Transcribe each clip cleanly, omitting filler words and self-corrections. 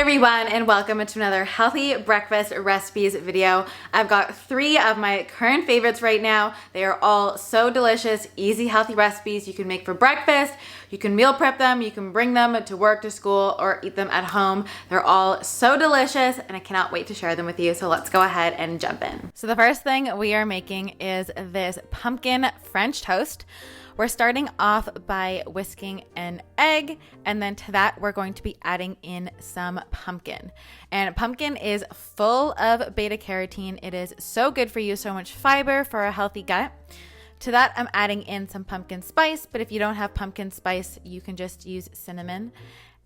everyone, and welcome to another healthy breakfast recipes video. I've got 3 of my current favorites right now. They are all so delicious, easy, healthy recipes you can make for breakfast. You can meal prep them, you can bring them to work, to school, or eat them at home. They're all so delicious, and I cannot wait to share them with you. So let's go ahead and jump in. So the first thing we are making is this pumpkin French toast. We're starting off by whisking an egg, and then to that we're going to be adding in some pumpkin. And pumpkin is full of beta carotene. It is so good for you, so much fiber for a healthy gut. To that I'm adding in some pumpkin spice, but if you don't have pumpkin spice, you can just use cinnamon.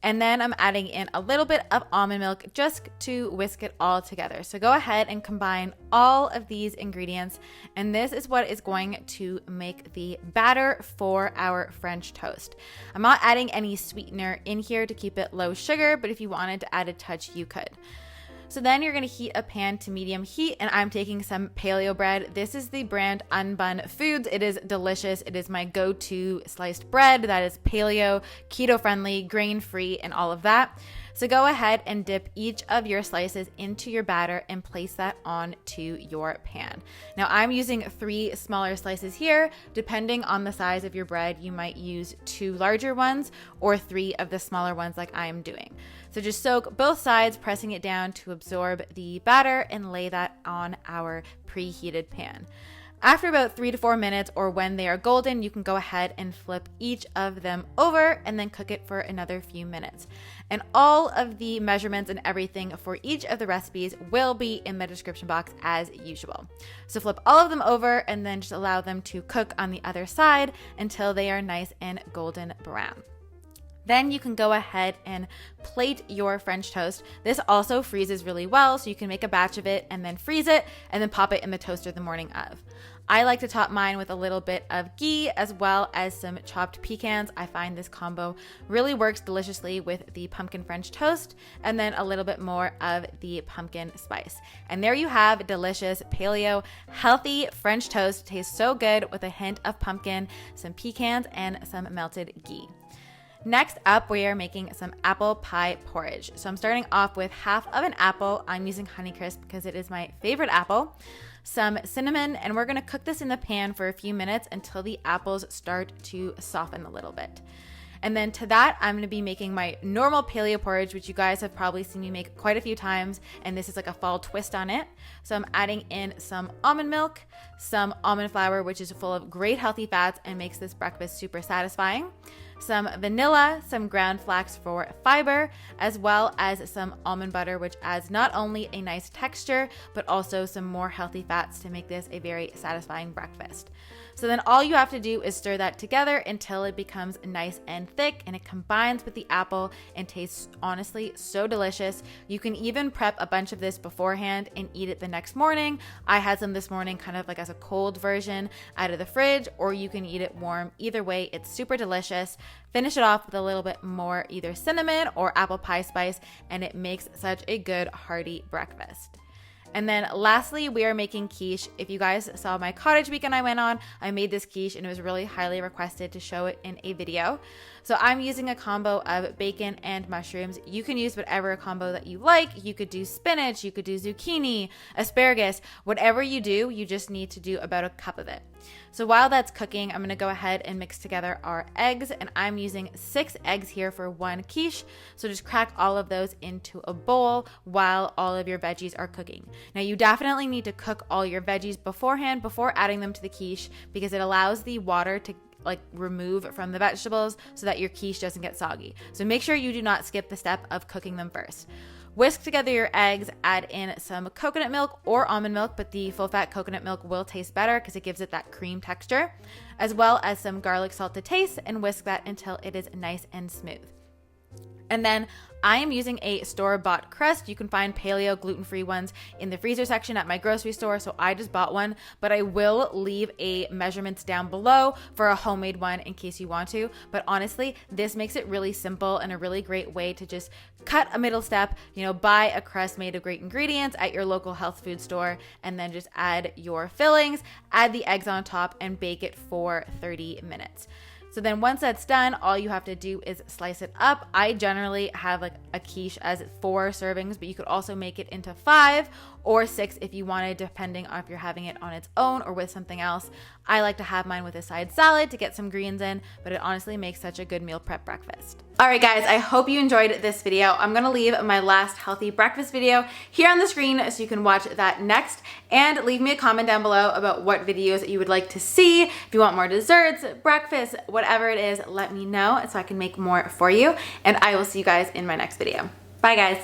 And then I'm adding in a little bit of almond milk just to whisk it all together. So go ahead and combine all of these ingredients. And this is what is going to make the batter for our French toast. I'm not adding any sweetener in here to keep it low sugar, but if you wanted to add a touch, you could. So then you're going to heat a pan to medium heat, and I'm taking some paleo bread. This is the brand Unbun Foods. It is delicious. It is my go-to sliced bread that is paleo, keto-friendly, grain-free, and all of that. So go ahead and dip each of your slices into your batter and place that onto your pan. Now I'm using 3 smaller slices here. Depending on the size of your bread, you might use 2 larger ones or 3 of the smaller ones like I am doing. So just soak both sides, pressing it down to absorb the batter, and lay that on our preheated pan. After about 3 to 4 minutes, or when they are golden, you can go ahead and flip each of them over and then cook it for another few minutes. And all of the measurements and everything for each of the recipes will be in the description box as usual. So flip all of them over and then just allow them to cook on the other side until they are nice and golden brown. Then you can go ahead and plate your French toast. This also freezes really well, so you can make a batch of it and then freeze it and then pop it in the toaster the morning of. I like to top mine with a little bit of ghee as well as some chopped pecans. I find this combo really works deliciously with the pumpkin French toast, and then a little bit more of the pumpkin spice. And there you have delicious paleo healthy French toast. It tastes so good with a hint of pumpkin, some pecans, and some melted ghee. Next up, we are making some apple pie porridge. So I'm starting off with half of an apple. I'm using Honeycrisp because it is my favorite apple. Some cinnamon, and we're gonna cook this in the pan for a few minutes until the apples start to soften a little bit. And then to that, I'm gonna be making my normal paleo porridge, which you guys have probably seen me make quite a few times, and this is like a fall twist on it. So I'm adding in some almond milk, some almond flour, which is full of great healthy fats and makes this breakfast super satisfying, some vanilla, some ground flax for fiber, as well as some almond butter, which adds not only a nice texture, but also some more healthy fats to make this a very satisfying breakfast. So then all you have to do is stir that together until it becomes nice and thick, and it combines with the apple and tastes honestly so delicious. You can even prep a bunch of this beforehand and eat it the next morning. I had some this morning kind of like as a cold version out of the fridge, or you can eat it warm. Either way, it's super delicious. Finish it off with a little bit more either cinnamon or apple pie spice, and it makes such a good hearty breakfast. And then lastly, we are making quiche. If you guys saw my cottage weekend I went on, I made this quiche and it was really highly requested to show it in a video. So I'm using a combo of bacon and mushrooms. You can use whatever combo that you like. You could do spinach, you could do zucchini, asparagus, whatever you do, you just need to do about a cup of it. So while that's cooking, I'm gonna go ahead and mix together our eggs, and I'm using 6 eggs here for 1 quiche. So just crack all of those into a bowl while all of your veggies are cooking. Now you definitely need to cook all your veggies beforehand before adding them to the quiche, because it allows the water to remove from the vegetables so that your quiche doesn't get soggy. So make sure you do not skip the step of cooking them first. Whisk together your eggs, add in some coconut milk or almond milk, but the full fat coconut milk will taste better because it gives it that cream texture, as well as some garlic salt to taste, and whisk that until it is nice and smooth. And then I am using a store-bought crust. You can find paleo gluten-free ones in the freezer section at my grocery store, so I just bought one, but I will leave a measurements down below for a homemade one in case you want to. But honestly, this makes it really simple and a really great way to just cut a middle step, buy a crust made of great ingredients at your local health food store, and then just add your fillings, add the eggs on top, and bake it for 30 minutes. So then once that's done, all you have to do is slice it up. I generally have like a quiche as 4 servings, but you could also make it into 5 or 6 if you wanted, depending on if you're having it on its own or with something else. I like to have mine with a side salad to get some greens in, but it honestly makes such a good meal prep breakfast. All right, guys, I hope you enjoyed this video. I'm gonna leave my last healthy breakfast video here on the screen so you can watch that next, and leave me a comment down below about what videos you would like to see. If you want more desserts, breakfast, whatever it is, let me know so I can make more for you, and I will see you guys in my next video. Bye, guys.